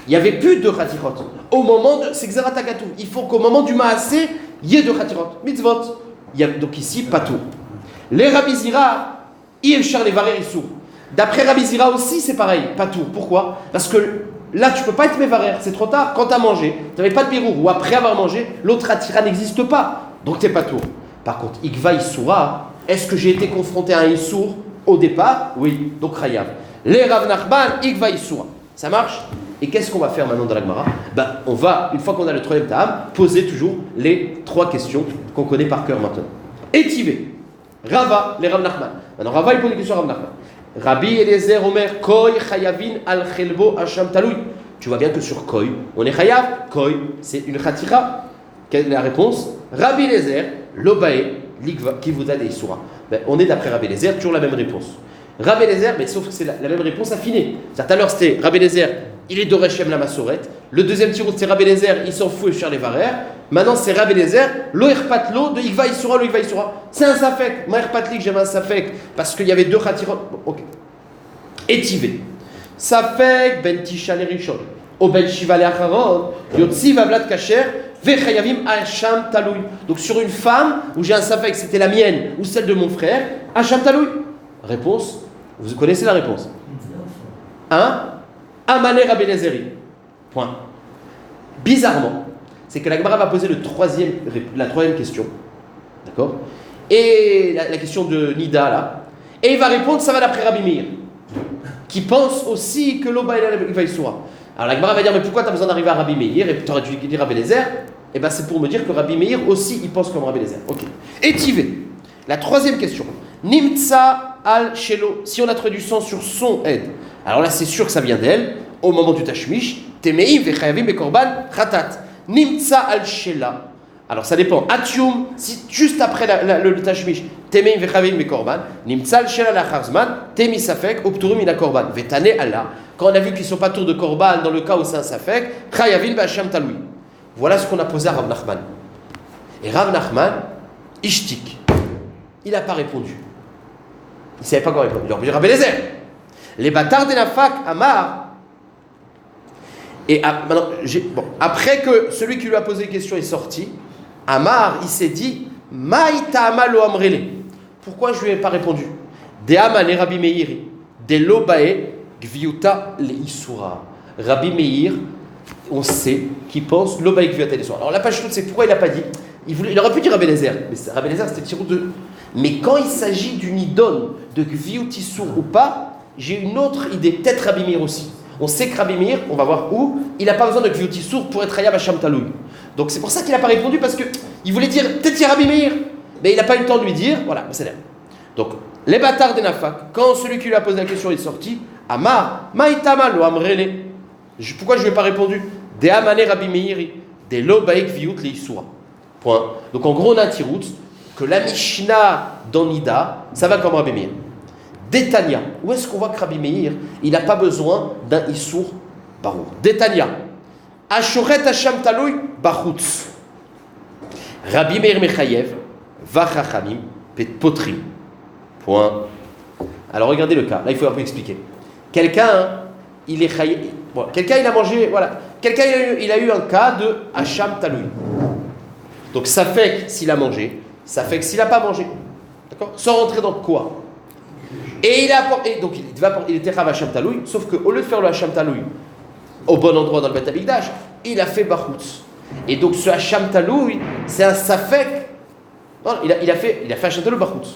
Il n'y avait plus de Khatichot. Au moment de. C'est Xeratagatou. Il faut qu'au moment du Maasé, il y ait deux Khatichot. Mitzvot. Il y a donc ici, pas tout. Les Rabbi Zira, Yelchar Levarer Issur. D'après Rabbi Zira aussi, c'est pareil, pas tout. Pourquoi? Parce que là, tu ne peux pas être Mevarer, c'est trop tard. Quand tu as mangé, tu n'avais pas de birour, ou après avoir mangé, l'autre attira n'existe pas. Donc tu n'es pas tout. Par contre, Ikva Issura, est-ce que j'ai été confronté à un Issour au départ? Oui, donc Chayav. Les Rav Nachman, Ikva Issura. Ça marche? Et qu'est-ce qu'on va faire maintenant dans la Gemara? On va, une fois qu'on a le troisième Ta'am, poser toujours les trois questions qu'on connaît par cœur maintenant. Étivé, Rava, les Rav Nachman. Maintenant, Rava, il pose une question à Rav Nachman. Rabbi Eliezer Omer, Koi Chayavin al Chelbo Hacham Taloui. Tu vois bien que sur Koi, on est Chayav. Koi, c'est une Khatira. Quelle est la réponse? Rabbi Eliezer, Lobae, Likva, qui vous a des Isura. On est d'après Rabbi Eliezer, toujours la même réponse. Rabbi Eliezer, mais sauf que c'est la même réponse affinée. C'est-à-dire, tout à l'heure, c'était Rabbi Eliezer, il est Dorechem la Massorette. Le deuxième tirout, c'est Rabbi Eliezer, il s'en fout et cher les varères. Maintenant, c'est Rabbi Eliezer, lo erpat lo de Ikva Isura, lo Ikva Isura. C'est un safek. Moi, erpat li que j'avais un safek parce qu'il y avait deux khatirot. Bon, ok. Étivé. Safek ben tisha le rishon. O ben shiva le acharon. Yotzi vavlat kacher. Vechayavim hacham taloui. Donc, sur une femme où j'ai un safek, c'était la mienne ou celle de mon frère, hacham taloui. Réponse. Vous connaissez la réponse. 1. Amale Rabbi Eliezer. Point. Bizarrement, c'est que la Gemara va poser la troisième question. D'accord? Et la question de Nida, là. Et il va répondre, ça va d'après Rabbi Meir, qui pense aussi que l'Oba va y soura. Alors la Gemara va dire, mais pourquoi tu as besoin d'arriver à Rabbi Meir et tu aurais dû dire Rabbi Eliezer? Et bien c'est pour me dire que Rabbi Meir aussi, il pense comme Rabbi Eliezer. Ok. Étivé. La troisième question. Nimtsa al shelo. Si on a traduit son sur son aide, alors là c'est sûr que ça vient d'elle. Au moment du tashmish, temeim vechayavim bekorban khatat. Nimtsa al shela. Alors ça dépend. Atium, si juste après le tashmish, temeim vechayavim bekorban, nimtsa al shela lachar zman, temi safek, opturum ina korban. Vetane Allah. Quand on a vu qu'ils sont pas tour de korban dans le cas où c'est un safek, chayavim b'hasham taloui. Voilà ce qu'on a posé à Rav Nachman. Et Rav Nachman, ishtik. Il n'a pas répondu. Il ne savait pas quoi répondre. Il aurait pu dire Rabbi Eliezer. Les bâtards de la fac, Amar. Et maintenant, après que celui qui lui a posé la question est sorti, Amar, il s'est dit Maïta amalo amrele. Pourquoi je ne lui ai pas répondu? De amale Rabbi Meiri. De lobae gviuta le isura. Rabbi Meir, on sait qu'il pense lobae gviuta le isura. Alors la page toute, c'est pourquoi il n'a pas dit. Il aurait pu dire Rabbi Eliezer. Mais Rabbi Eliezer, c'était tirou de. Mais quand il s'agit d'une idole de gviut isur ou pas, j'ai une autre idée. Peut-être Rabbi Meir aussi. On sait que Rabbi Meir, on va voir où, il n'a pas besoin de gviut isur pour être Hayav Hacham Taloui. Donc c'est pour ça qu'il n'a pas répondu, parce qu'il voulait dire, peut-être qu'il y a Rabbi Meir, mais il n'a pas eu le temps de lui dire, voilà, c'est là. Donc, les bâtards des Nafak, quand celui qui lui a posé la question est sorti, Amar, Maïtama lo amrele. Pourquoi je ne lui ai pas répondu? De amane Rabbi Meiri, de lo baek viut le isura. Point. Donc en gros, on a un tirout que la Mishnah dans Nida, ça va comme Rabbi Meir. Détania, où est-ce qu'on voit que Rabbi Meir, il n'a pas besoin d'un Issour Barour. Détania, Ashoret Hacham Taloui Bachutz. Rabbi Meir Mechayev, Vachachamim, Potri. Point. Alors regardez le cas, là il faut un peu expliquer. Quelqu'un, il est chayev. Bon, quelqu'un il a mangé, voilà. Quelqu'un il a eu un cas de Hacham Taloui. Donc ça fait que s'il a mangé, ça fait que s'il n'a pas mangé. D'accord? Sans rentrer dans quoi? Et il a apporté, donc il était Rav Hacham Taloui, sauf qu'au lieu de faire le Hacham Taloui au bon endroit dans le Beth Amikdash, il a fait Bachutz. Et donc ce Hacham Taloui, c'est un safek. Non, il a fait Hacham Taloui Bachutz.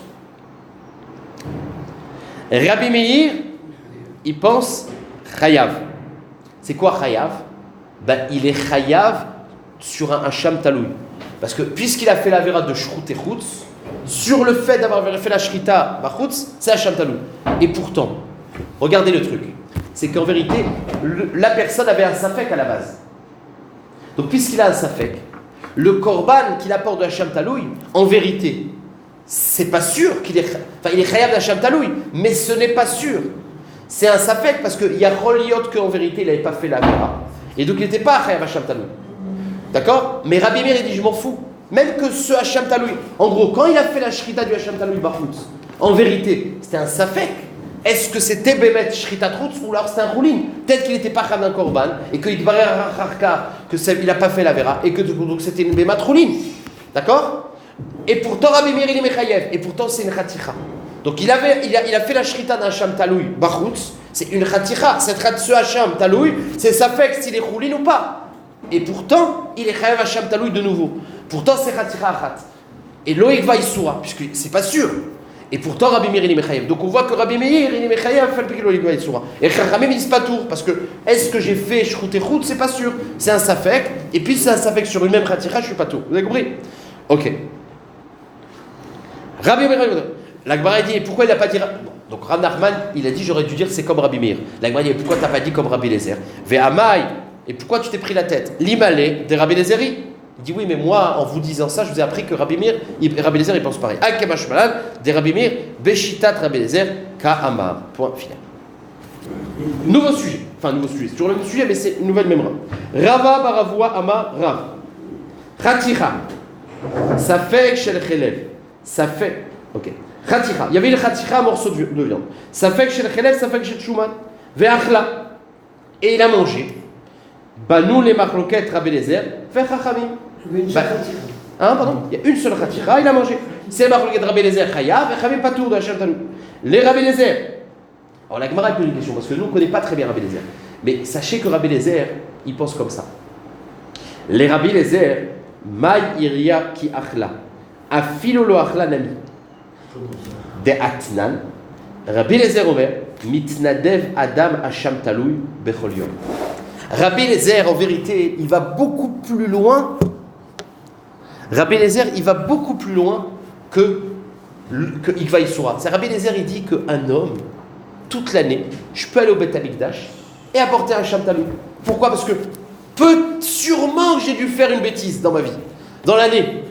Rabbi Meir, il pense Chayav. C'est quoi Chayav? Ben, il est Chayav sur un Hacham Taloui. Parce que puisqu'il a fait la vera de Shrut et Chutz, sur le fait d'avoir fait la Shrita Bachutz, c'est Hacham Taloui. Et pourtant, regardez le truc, c'est qu'en vérité, la personne avait un safek à la base. Donc puisqu'il a un safek, le korban qu'il apporte de Hacham Taloui, en vérité, c'est pas sûr qu'il est... Enfin, il est chayav d'Hacham Taloui, mais ce n'est pas sûr. C'est un safek parce qu'il y a Roliot qu'en vérité, il n'avait pas fait la vera. Et donc il n'était pas chayav d'Hacham Taloui. D'accord? Mais Rabbi Meir, il dit, je m'en fous. Même que ce Hacham Taloui, en gros, quand il a fait la shrita du Hacham Taloui Bachutz, en vérité, c'était un safek. Est-ce que c'était Bémet Shrita Trutz ou alors c'était un Roulin? Peut-être qu'il n'était pas chayav d'un korban et qu'il barrait qu'il n'a pas fait la vera et que donc c'était une Bémat Roulin. D'accord? Et pourtant Rabbi Meir il est Mechayev et pourtant c'est une Khaticha. Donc il a fait la shrita d'un Hacham Taloui Bachutz, c'est une Khaticha. Ce Hacham Taloui, c'est safek s'il est Roulin ou pas. Et pourtant il est Chayav Hacham Taloui de nouveau. Pourtant c'est Khaticha Achat. Et Loïk va Issoura, puisque c'est pas sûr. Et pourtant Rabbi Meir il est Mechayev. Donc on voit que Rabbi Meir il est Mechayev, fait que Loïk va Issoura. Et Chachamim ils disent pas tour, parce que est-ce que j'ai fait Shrut et Chut, c'est pas sûr. C'est un safek, et puis c'est un safek sur une même Khaticha, je suis pas tour. Vous avez compris? Ok. Rabbi Meir, la Gemara dit, pourquoi il n'a pas dit... Donc Rav Nachman, il a dit, j'aurais dû dire c'est comme Rabbi Meir. La Gemara dit, pourquoi tu n'as pas dit comme Rabbi Eliezer? Ve'amai, et pourquoi tu t'es pris la tête? L'imale de Rabbi Eliezer. Il dit oui, mais moi, en vous disant ça, je vous ai appris que Rabbi Eliezer, il pense pareil. Akemash Malan, des Rabbi Meir, Beshitat Rabbi Eliezer, Ka'amar. Point final. Nouveau sujet. Enfin, nouveau sujet. C'est toujours le même sujet, mais c'est une nouvelle mémoire. Rava Baravua Amar Rav. Khatira. Ça fait Shel Chelev. Ça fait. Ok. Khatira. Il y avait le Khatira, un morceau de viande. Ça fait Shel Chelev, ça fait Shel Shuman. Ve'achla. Et il a mangé. Banou les machloket Rabbi Eliezer, fait Chachamim. Pardon, il y a une seule Khatira, il a mangé. C'est le machloket Rabbi Eliezer, Chayav, et Chachamim Patour de Hashem Talou. Les Rabbi Eliezer. Alors la Gemara pose une question, parce que nous on ne connaît pas très bien Rabbi Eliezer. Mais sachez que Rabbi Eliezer, il pense comme ça. Les Rabbi Eliezer, Maï Iria ki achla, afilo lo achla nami. De atnan, Rabbi Eliezer omer, mitnadev adam Hashem Talou bechol yom. Rabbi Eliezer, en vérité, il va beaucoup plus loin. Rabbi Eliezer, il va beaucoup plus loin que Ikva Yisura. C'est Rabbi Eliezer, il dit qu'un homme, toute l'année, je peux aller au Beth Amikdash et apporter un Shamtalou. Pourquoi? Parce que sûrement j'ai dû faire une bêtise dans ma vie, dans l'année.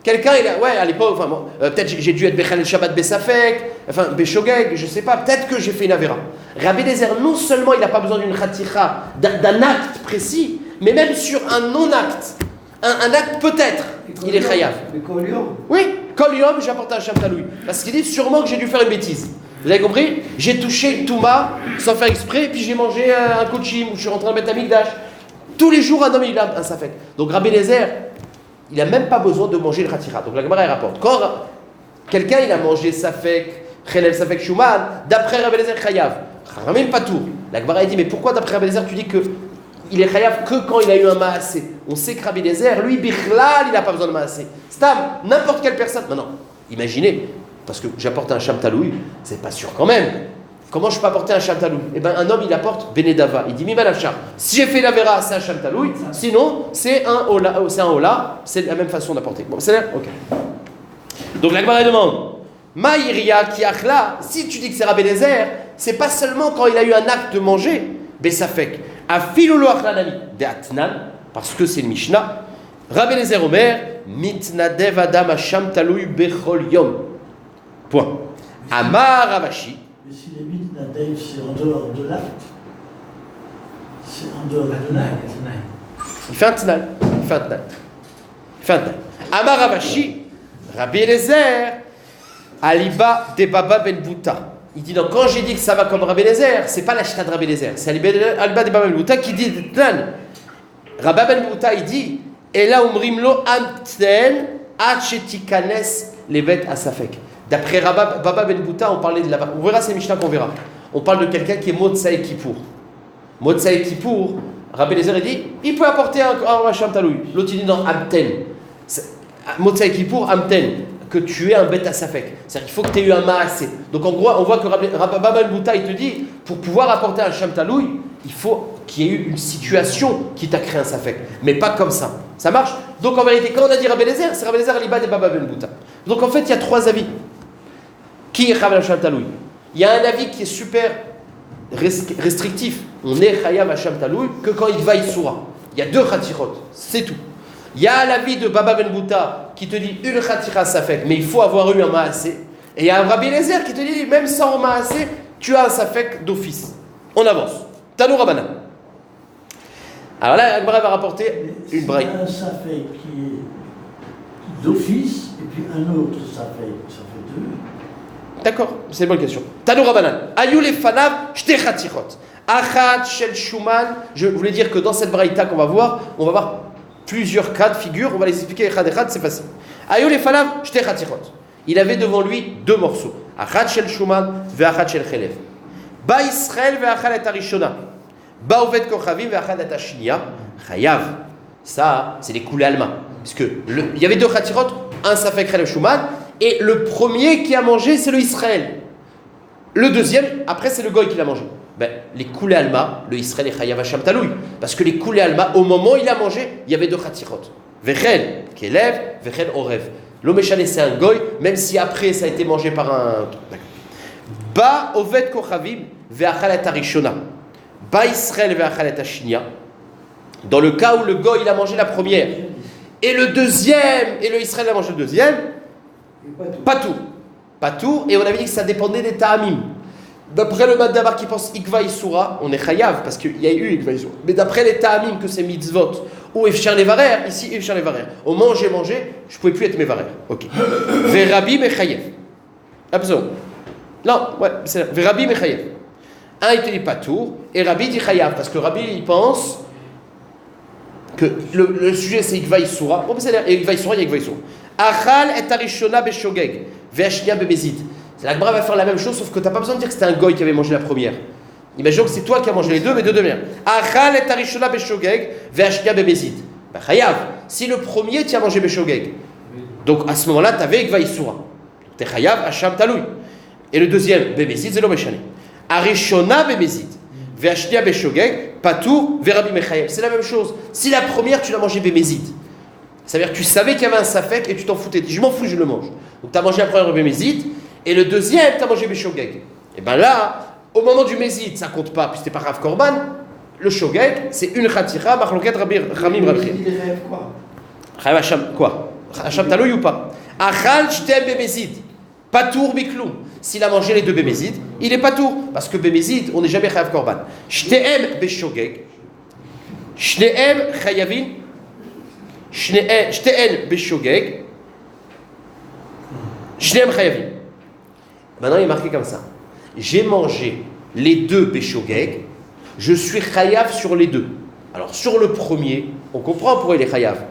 Quelqu'un, à l'époque, peut-être j'ai dû être Bechal Shabbat Besafek, Beshogeg, je sais pas, peut-être que j'ai fait une Avera. Rabbi Eliezer, non seulement il n'a pas besoin d'une Khatira, d'un acte précis, mais même sur un non-acte, un acte peut-être, il est Chayav. Mais Kol Yom. Oui, Kol Yom, j'ai apporté un Shamtalou. Parce qu'il dit sûrement que j'ai dû faire une bêtise. Vous avez compris? J'ai touché une Touma sans faire exprès, puis j'ai mangé un kochim, ou je suis rentré en Beth Amikdash. Tous les jours, un homme, il a un Safek. Donc Rabbi Eliezer, il n'a même pas besoin de manger le Khatira. Donc la Gemara rapporte. Quand quelqu'un il a mangé Safek, Chelel Safek Shuman, d'après Rabbi Eliezer Chayav, Ramim Patour. La Gemara dit mais pourquoi d'après Rabbi Eliezer tu dis que il est Chayav que quand il a eu un Maasé? On sait que Rabbi Eliezer, lui, Bichlal, il n'a pas besoin de Maasé. Stam, n'importe quelle personne. Non, imaginez, parce que j'apporte un Shamtaloui, c'est pas sûr quand même. Comment je peux apporter un Shamtaloui? Eh bien, un homme, il apporte Benedava. Il dit Mimalachar. Si j'ai fait la Vera, c'est un Shamtaloui. Sinon, c'est un Ola. C'est la même façon d'apporter. Bon, c'est là. Ok. Donc la Gemara demande Maïria qui achla. Si tu dis que c'est Rabbi Eliezer, c'est pas seulement quand il a eu un acte de manger. Besafek. Afilolo achlanami. De atnan. Parce que c'est le Mishnah. Rabbi Eliezer Omer. Mitnadev adam hasham taloui bechol yom. Point. Amar Ravashi. Mais si les mitnadev, c'est en dehors de l'acte, c'est en dehors de l'acte. Il fait un tnal. Amar Ravashi, Rabbi Eliezer, Aliba de Baba Ben Bouta. Il dit donc, quand j'ai dit que ça va comme Rabbi Eliezer, c'est pas l'achta de Rabbi Eliezer, c'est Aliba de Baba Ben Bouta qui dit tnal. Rabbi Ben Bouta, il dit, et là, umrimlo amten, achetikanes levet asafek. D'après Baba Ben Bouta, on parlait de la. On verra ces Mishnah qu'on verra. On parle de quelqu'un qui est Motsai Kippour. Motsai Kippour, Rabbi Eliezer dit il peut apporter un Shamtaloui. L'autre il dit non, Amten. Motsai Kippour, Amten, que tu aies un Bet Asafek. C'est-à-dire qu'il faut que tu aies eu un Maasé. Donc en gros, on voit que Baba Ben Bouta, il te dit pour pouvoir apporter un Shamtaloui, il faut qu'il y ait eu une situation qui t'a créé un Safek. Mais pas comme ça. Ça marche? Donc en vérité, quand on a dit Rabbi Eliezer, c'est Rabbi Eliezer Aliba de Baba Ben Bouta. Donc en fait, il y a trois avis. Qui est Chayav Hashem Taloui? Il y a un avis qui est super restrictif. On est Chayav Hashem Taloui que quand il va Issoura. Il y a deux Khatirot, c'est tout. Il y a l'avis de Baba Ben Bouta qui te dit une Khatira Safek, mais il faut avoir eu un Maasé. Et il y a un Rabbi Eliezer qui te dit même sans Maasé, tu as un Safek d'office. On avance. Tanou Rabbanan. Alors là, Agmara va rapporter une braille. Un Safek qui est d'office et puis un autre Safek, ça fait deux. D'accord, c'est une bonne question. Tanou Rabbanan. Ayou les fanav, shte khatirot. Achat shel shuman. Je voulais dire que dans cette braïta qu'on va voir plusieurs cas de figure. On va les expliquer echad, c'est facile. Ayou les fanav, shte khatirot. Il avait devant lui deux morceaux. Achat shel shuman, ve achat shel chelev. Ba Israël ve achat et arishona. Ba ovet kochavim ve achat et ashnia. Chayav. Ça, c'est les coulées alma. Parce que il y avait deux khatirot, un safek chelev shuman. Et le premier qui a mangé, c'est le Israël. Le deuxième, après, c'est le Goy qui l'a mangé. Les koulé alma, le Israël est chayav Hashem Taloui. Parce que les koulé alma, au moment où il a mangé, il y avait deux khatirot. Vechel, qui élève, vechel, orev. L'omeshane, c'est un Goy, même si après, ça a été mangé par un. Ba ovet kochavim, ve'achalet arishona. Ba Israël, ve'achalet ashnia. Dans le cas où le Goy, il a mangé la première. et le deuxième, et le Israël a mangé le deuxième, pas tout, et on avait dit que ça dépendait des ta'amim. D'après le Madabar qui pense Ikva Isura, on est chayav parce qu'il y a eu Ikva Isura. Mais d'après les ta'amim que c'est mitzvot ou Efshar Levarer, ici Efshar Levarer, on mange, je pouvais plus être Mevarer. Ok. Verabi Mechayev. Absolument. Non, ouais, c'est Verabi Mechayev. Un il te dit patour et Rabbi dit chayav parce que Rabbi il pense que le sujet c'est Ikva Isura. Bon, c'est Ikva Isura, il y a Ikva Isura. Achal et Arishona Beshogeg, Ve'ashnia Bebezid. La Gemara va faire la même chose, sauf que tu n'as pas besoin de dire que c'était un goy qui avait mangé la première. Imaginons que c'est toi qui as mangé les deux, mais de deux manières. Achal et Arishona Beshogeg, Ve'ashnia Bebezid. Ben chayav. Si le premier tu as mangé Beshogeg, donc à ce moment-là tu avais Ikva Isura. Tu es chayav, Hacham Taloui. Et le deuxième, Bebezid, c'est l'Omeshane. Arishona Bebezid. Ve'ashnia Beshogeg, Patou, Verabi Mechayev. C'est la même chose. Si la première tu l'as mangé Bebezid, ça veut dire que tu savais qu'il y avait un safek et tu t'en foutais. Je m'en fous, je le mange. Donc tu as mangé la première Bebezid. Et le deuxième, tu as mangé Beshogeg. Et bien là, au moment du Mézid, ça compte pas, puisque c'était pas Rav Korban. Le Shogeg, c'est une Khatira, Marloket Ramim Rabchim. Il rêve quoi? Chayav Hacham, quoi? Hacham Taloui ou pas? Achal Shtem Bemezid. Patour Biklum. S'il a mangé les deux Bemezid, il est patour. Parce que Bemezid, on n'est jamais Chayav Korban. Shtem Beshogeg. Shneem Chayavin. Shteen Beshogeg. Shneem Chayavin. Maintenant, il est marqué comme ça. J'ai mangé les deux Beshogeg, je suis chayav sur les deux. Alors, sur le premier, on comprend pourquoi il est chayav.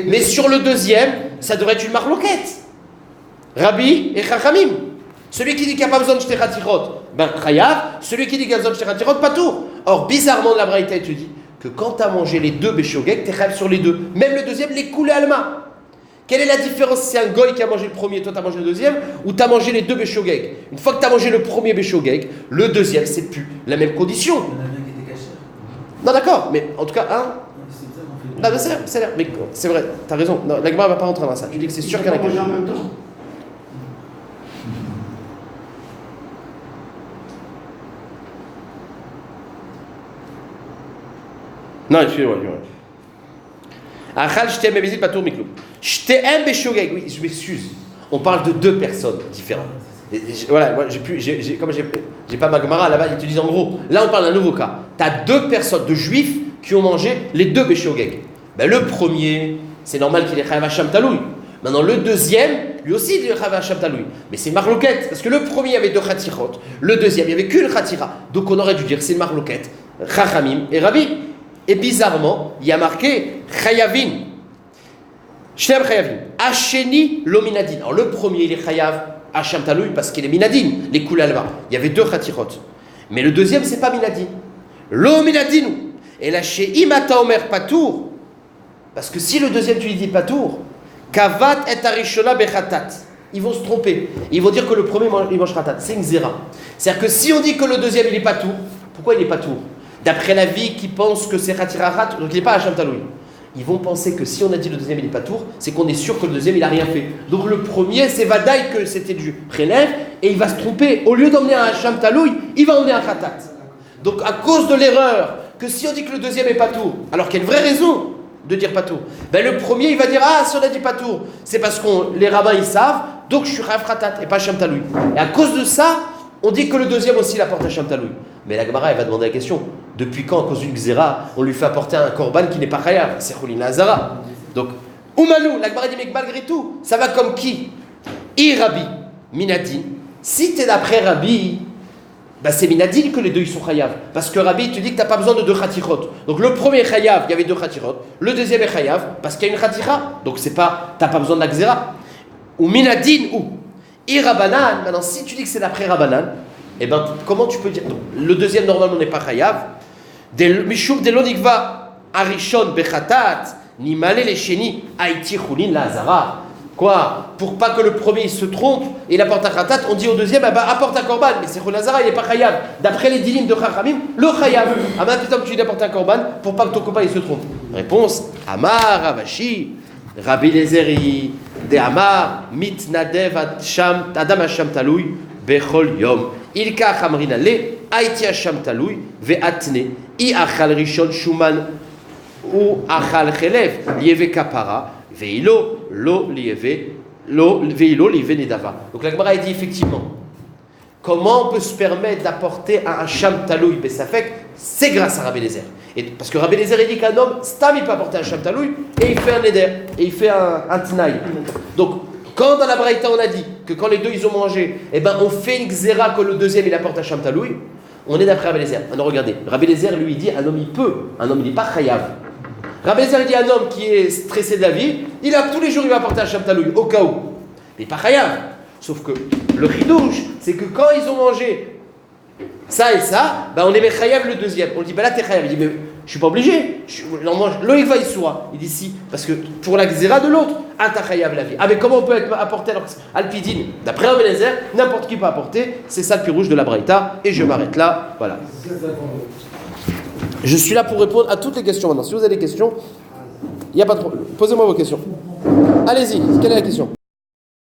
Mais sur le deuxième, ça devrait être une marloquette. Rabbi et Chachamim. Celui qui dit qu'il n'y a pas besoin de jeter Khatirot, ben chayav. Celui qui dit qu'il y a besoin de jeter Khatirot, pas tout. Or, bizarrement, la Braïta, il te dit que quand tu as mangé les deux Beshogeg, tu es chayav sur les deux. Même le deuxième, les coulés alma. Quelle est la différence si c'est un goy qui a mangé le premier et toi tu as mangé le deuxième, ou tu as mangé les deux Beshogeg? Une fois que tu as mangé le premier Beshogeg, le deuxième, c'est plus la même condition. Il y en a bien qui étaient cachés. Non, d'accord, mais en tout cas, un. Non, mais c'est vrai, tu as raison. Non, la Gemara ne va pas rentrer dans ça. Tu dis que c'est sûr qu'il y en a mangé en même temps. Non, excusez-moi. Achal Shtem Bemezid Patour Miklum. Shtem Beshogeg. Oui, je m'excuse. On parle de deux personnes différentes. Voilà, moi comme j'ai pas ma Gemara là-bas, ils te disent en gros. Là, on parle d'un nouveau cas. Tu as deux personnes, deux juifs, qui ont mangé les deux Beshogeg. Ben, le premier, c'est normal qu'il ait Chayav Hacham Taloui. Maintenant, le deuxième, lui aussi, il est Chayav Hacham Taloui. Mais c'est marloquette, parce que le premier, il y avait deux Khatirot. Le deuxième, il n'y avait qu'une Khatira. Donc, on aurait dû dire c'est une marloquette. Chachamim et Rabbi. Et bizarrement, il y a marqué Chayavin. Shtem Chayavin. Hacheni lo minadin. Alors le premier, il est Chayav Hacham Taloui parce qu'il est minadin. Les coulées alma. Il y avait deux Khatirot. Mais le deuxième, c'est pas minadin. Lo minadin. Et là, chez Imata Omer Patour. Parce que si le deuxième, tu lui dis Patour, Kavat et Arishona Bechatat. Ils vont se tromper. Ils vont dire que le premier, il mange Khatat. C'est une zéra. C'est-à-dire que si on dit que le deuxième, il est Patour, pourquoi il est Patour? D'après la vie qui pense que c'est Khatirahat, donc il n'est pas Hacham Taloui. Ils vont penser que si on a dit le deuxième il n'est pas tour, c'est qu'on est sûr que le deuxième il n'a rien fait. Donc le premier c'est Vadaï que c'était du prélève et il va se tromper. Au lieu d'emmener un Hacham Taloui, il va emmener un Khatat. Donc à cause de l'erreur, que si on dit que le deuxième est pas tour, alors qu'il y a une vraie raison de dire pas tour, ben le premier il va dire ah si on a dit pas tour, c'est parce que les rabbins ils savent, donc je suis Rav Khatat et pas Hacham Taloui. Et à cause de ça, on dit que le deuxième aussi il apporte Hacham Taloui. Mais la Gemara elle va demander la question. Depuis quand, à cause d'une xéra, on lui fait apporter un korban qui n'est pas chayav? C'est Choulin Hazara. Donc, Oumanou, la Gemara dit, mais malgré tout, ça va comme qui? Rabbi, Minadin. Si tu es d'après Rabbi, bah c'est Minadin que les deux ils sont chayav. Parce que Rabbi te dit que tu n'as pas besoin de deux khatirot. Donc le premier chayav, il y avait deux khatirot. Le deuxième est chayav, parce qu'il y a une khatira. Donc tu n'as pas besoin de la xéra. Ou Minadin, ou Rabanan. Maintenant, si tu dis que c'est d'après Rabanan, eh ben, comment tu peux dire? Donc, le deuxième, normalement, n'est pas chayav. Mishum de l'onikva arishon bechatat, ni malé les chénis, haïti choulin la hazara. Quoi? Pour pas que le premier il se trompe et il apporte un khatat, on dit au deuxième, eh ben, apporte un korban. Mais c'est choulin hazara, il n'est pas chayav. D'après les dilim de Chachamim, le chayav. Ah ben, putain, tu lui apportes un korban pour pas que ton copain il se trompe. Réponse Amar, Ravashi, Rabbi Lezeri, de Amar, mitnadev adam hasham taloui, bechol yom. Ilka chamrina le, haïti hasham taloui, ve'atne, i achal rishon shuman, ou achal chelev, lieve kapara, Veilo, lo lieve, lo veilo lieve nedava. Donc la Gemara dit effectivement, comment on peut se permettre d'apporter un Hacham Taloui Besafek? C'est grâce à Rabbi Eliezer. Et parce que Rabbi Eliezer il dit qu'un homme, Stam il peut apporter un Hacham Taloui et il fait un Neder, et il fait un Tnaï. Donc, quand dans la Braïta on a dit que quand les deux ils ont mangé, eh ben on fait une Xéra que le deuxième il apporte un Hacham Taloui, on est d'après Rabbi Eliezer. Alors regardez, Rabbi Eliezer lui dit un homme il peut, un homme il n'est pas chayav. Rabbi Eliezer dit un homme qui est stressé de la vie, tous les jours il va apporter un Hacham Taloui, au cas où. Il n'est pas chayav. Sauf que le ridouche, c'est que quand ils ont mangé ça et ça, ben on est chayav le deuxième. On lui dit, ben là t'es chayav. Il dit, mais je suis pas obligé. On mange loïk vaïsoura. Il dit, si, parce que pour la xéra de l'autre, t'as chayav la vie. Ah, mais comment on peut être apporté alors Alpidine, d'après Rabbi Eliezer, n'importe qui peut apporter. C'est ça le pirouge de la Braïta. Et je m'arrête là. Voilà. Je suis là pour répondre à toutes les questions maintenant. Si vous avez des questions, il n'y a pas de problème. Posez-moi vos questions. Allez-y, quelle est la question?